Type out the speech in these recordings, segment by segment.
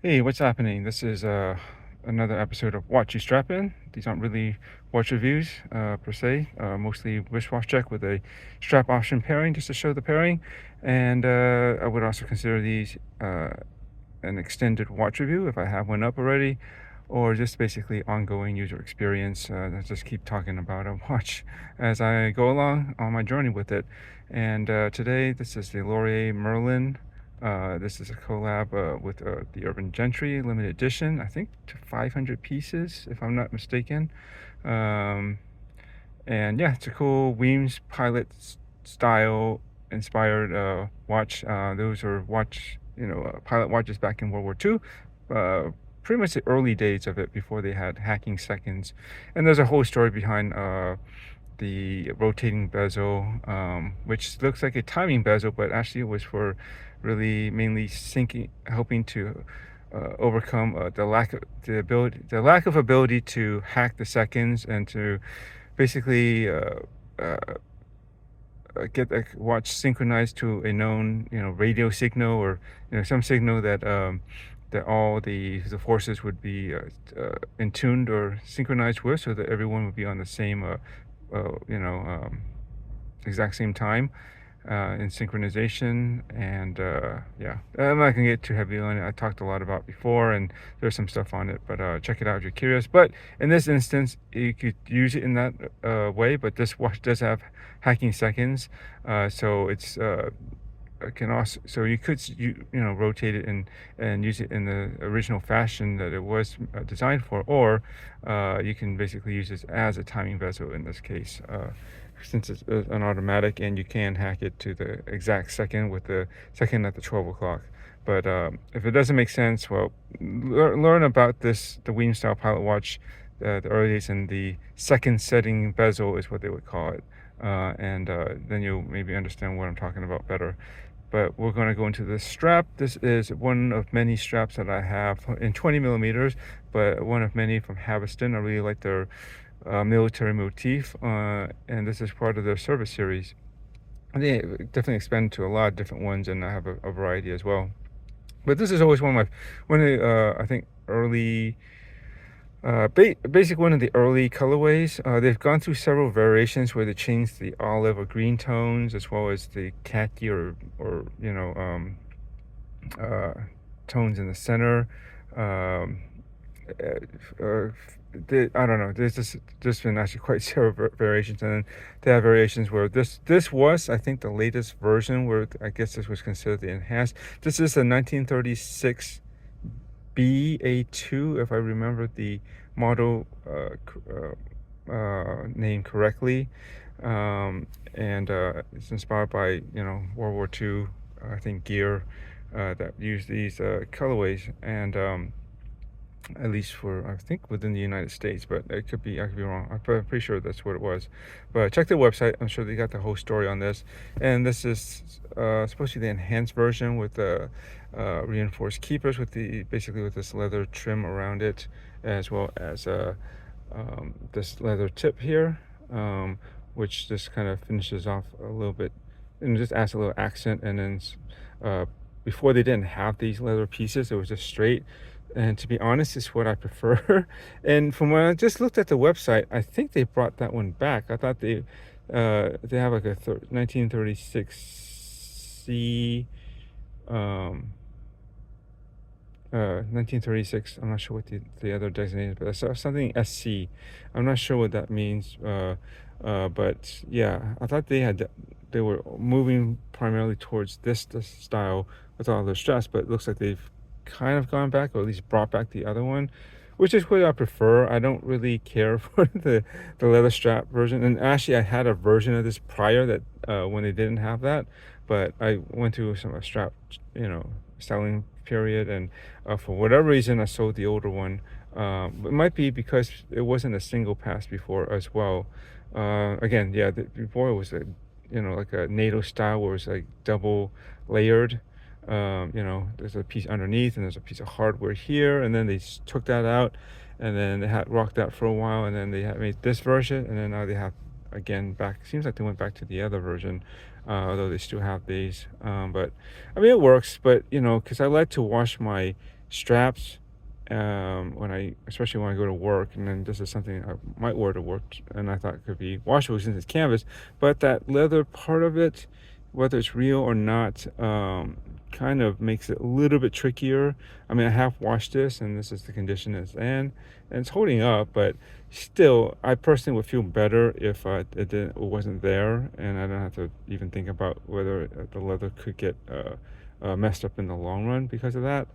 Hey, what's happening? This is another episode of Watch You Strappin. These aren't really watch reviews per se, mostly wristwatch check with a strap option pairing just to show the pairing. And I would also consider these an extended watch review if I have one up already, or just basically ongoing user experience. I just keep talking about a watch as I go along on my journey with it. And today, this is the Lorier Merlin. This is a collab with the Urban Gentry limited edition, I think to 500 pieces, if I'm not mistaken. Um, and yeah, it's a cool Weems pilot style inspired watch. Those are pilot watches back in World War II. Pretty much the early days of it before they had hacking seconds. And there's a whole story behind the rotating bezel, which looks like a timing bezel, but actually it was for really mainly syncing, helping to overcome the lack of ability to hack the seconds and to basically uh, get the watch synchronized to a known radio signal, or some signal that that all the forces would be in tuned or synchronized with, so that everyone would be on the same uh, you know um, exact same time in synchronization. And yeah, I'm not gonna get too heavy on it. I talked a lot about before, and there's some stuff on it, but check it out if you're curious. But in this instance, you could use it in that way, but this watch does have hacking seconds, so it's can also, so you could rotate it and use it in the original fashion that it was designed for, or you can basically use this as a timing bezel in this case, since it's an automatic, and you can hack it to the exact second with the second at the 12 o'clock. But if it doesn't make sense, well, learn about this, the Weems style pilot watch, the earliest, and the second setting bezel is what they would call it. And then you'll maybe understand what I'm talking about better. But we're going to go into the strap. This is one of many straps that I have in 20 millimeters, but one of many from Haviston. I really like their military motif, and this is part of their service series. They definitely expand to a lot of different ones, and I have a variety as well. But this is always one of the, I think, early basic one of the early colorways. They've gone through several variations where they changed the olive or green tones, as well as the khaki or uh, tones in the center. Um, I don't know. There's been actually quite several variations, and then they have variations where this was, I think, the latest version, where I guess this was considered the enhanced. This is a 1936 BA2, if I remember the model name correctly. And it's inspired by World War II, I think, gear that used these colorways, and at least for, I think, within the United States, but I could be wrong. I'm pretty sure that's what it was. But check their website. I'm sure they got the whole story on this. And this is supposed to be the enhanced version with the reinforced keepers, with basically with this leather trim around it, as well as this leather tip here, which just kind of finishes off a little bit and just adds a little accent. And then before, they didn't have these leather pieces. It was just straight, and to be honest, it's what I prefer. And from when I just looked at the website, I think they brought that one back. I thought they have like a 1936-C, 1936. I'm not sure what the other designation is, but I saw something SC. I'm not sure what that means. But yeah, I thought they were moving primarily towards this style with all the straps, but it looks like they've kind of gone back, or at least brought back the other one, which is what I prefer. I don't really care for the leather strap version. And actually, I had a version of this prior that when they didn't have that, but I went through some strap, styling period, and for whatever reason, I sold the older one. It might be because it wasn't a single pass before as well. Again, yeah, before it was like a NATO style, where it was like double layered. There's a piece underneath, and there's a piece of hardware here, and then they took that out, and then they had rocked that for a while, and then they had made this version, and then now they have again back. Seems like they went back to the other version, although they still have these. But I mean, it works. But because I like to wash my straps especially when I go to work, and then this is something I might wear to work, and I thought it could be washable since it's canvas. But that leather part of it, whether it's real or not, kind of makes it a little bit trickier. I mean, I have washed this, and this is the condition it's in, and it's holding up. But still, I personally would feel better if it wasn't there, and I don't have to even think about whether the leather could get messed up in the long run because of that.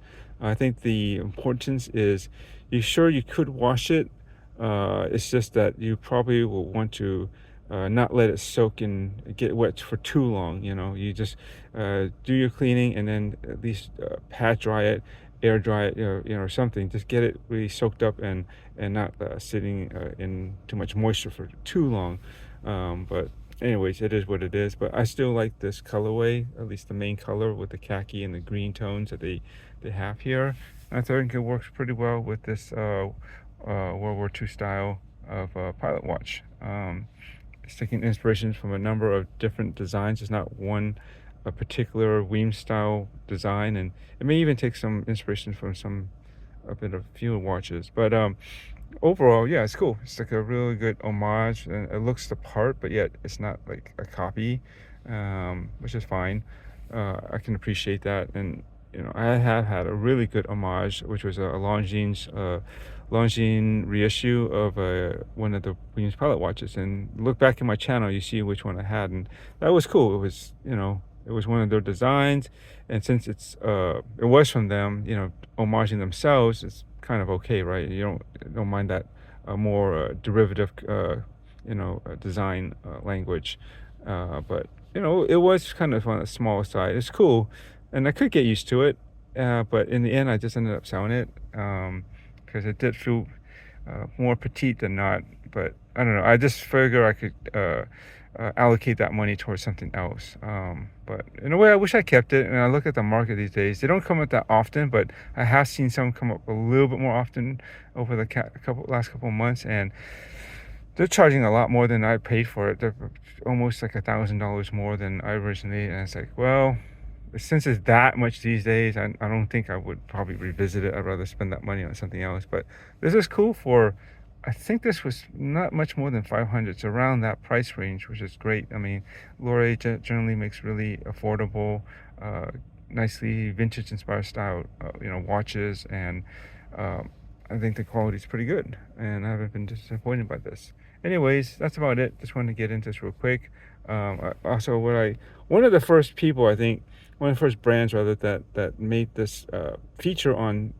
I think the importance is you could wash it. It's just that you probably will want to not let it soak and get wet for too long. You just do your cleaning and then at least pat dry it, air dry it, or something. Just get it really soaked up and not sitting in too much moisture for too long. But anyways, it is what it is. But I still like this colorway, at least the main color with the khaki and the green tones that they have here. I think it works pretty well with this World War II style of pilot watch. It's taking inspirations from a number of different designs. It's not one a particular Weems style design, and it may even take some inspiration from a bit of few watches. But overall, yeah, it's cool. It's like a really good homage, and it looks the part, but yet it's not like a copy, which is fine. I can appreciate that. And I have had a really good homage, which was a Longines reissue of one of the Williams pilot watches. And look back in my channel, you see which one I had, and that was cool. It was it was one of their designs, and since it was from them, homaging themselves, it's kind of okay, right? You don't mind that more derivative design language, but it was kind of on the small side. It's cool, and I could get used to it, but in the end I just ended up selling it because it did feel more petite than not. But I don't know, I just figure I could allocate that money towards something else. But in a way, I wish I kept it. And I look at the market these days, they don't come up that often, but I have seen some come up a little bit more often over the last couple of months, and they're charging a lot more than I paid for it. They're almost like $1,000 more than I originally. And it's like, well, since it's that much these days, I don't think I would probably revisit it. I'd rather spend that money on something else. But this is cool for, I think this was not much more than 500. It's around that price range, which is great. I mean, Lorier generally makes really affordable, nicely vintage inspired style, watches, and I think the quality is pretty good, and I haven't been disappointed by this. Anyways, that's about it. Just wanted to get into this real quick. Also, one of the first people, I think, one of the first brands rather that made this feature on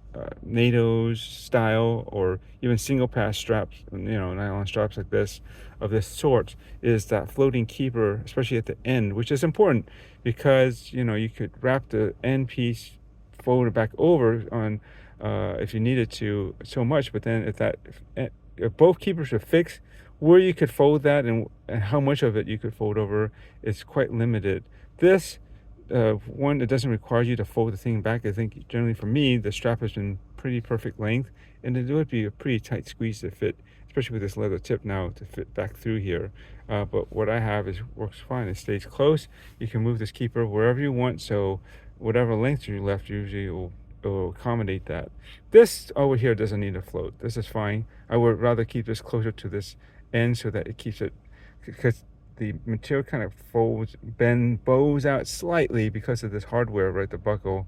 NATO's style or even single pass straps, nylon straps like this of this sort, is that floating keeper, especially at the end, which is important because you could wrap the end piece, fold it back over on if you needed to so much, but then if both keepers are fixed, where you could fold that and how much of it you could fold over is quite limited. This one, it doesn't require you to fold the thing back. I think generally for me, the strap has been pretty perfect length, and it would be a pretty tight squeeze to fit, especially with this leather tip now, to fit back through here. But what I have works fine. It stays close. You can move this keeper wherever you want, so whatever length you left usually will accommodate that. This over here doesn't need a float. This is fine. I would rather keep this closer to this end so that it keeps it, because the material kind of bows out slightly because of this hardware, right, the buckle,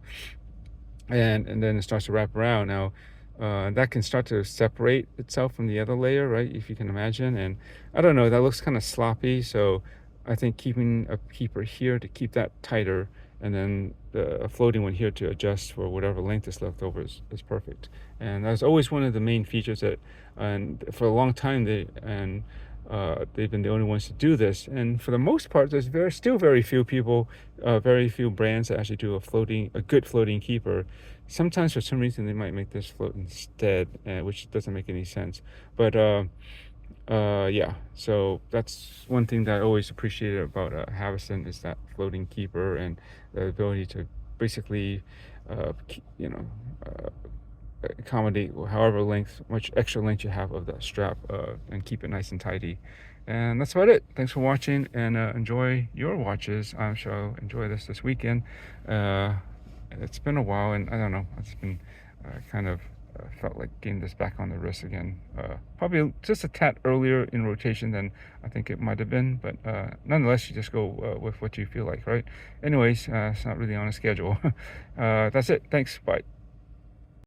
and then it starts to wrap around. Now that can start to separate itself from the other layer, right, if you can imagine. And I don't know, that looks kind of sloppy, so I think keeping a keeper here to keep that tighter, and then a floating one here to adjust for whatever length is left over is perfect. And that's always one of the main features that, and for a long time they've been the only ones to do this. And for the most part, there's still very few people, very few brands that actually do a good floating keeper. Sometimes for some reason they might make this float instead, which doesn't make any sense. But yeah, so that's one thing that I always appreciated about Haviston, is that floating keeper and the ability to basically accommodate however much extra length you have of that strap, and keep it nice and tidy. And that's about it. Thanks for watching, and enjoy your watches. I'm sure I'll enjoy this weekend. It's been a while, and I don't know, it's been kind of felt like getting this back on the wrist again. Probably just a tad earlier in rotation than I think it might have been, but nonetheless, you just go with what you feel like, right? Anyways, it's not really on a schedule. That's it. Thanks. Bye.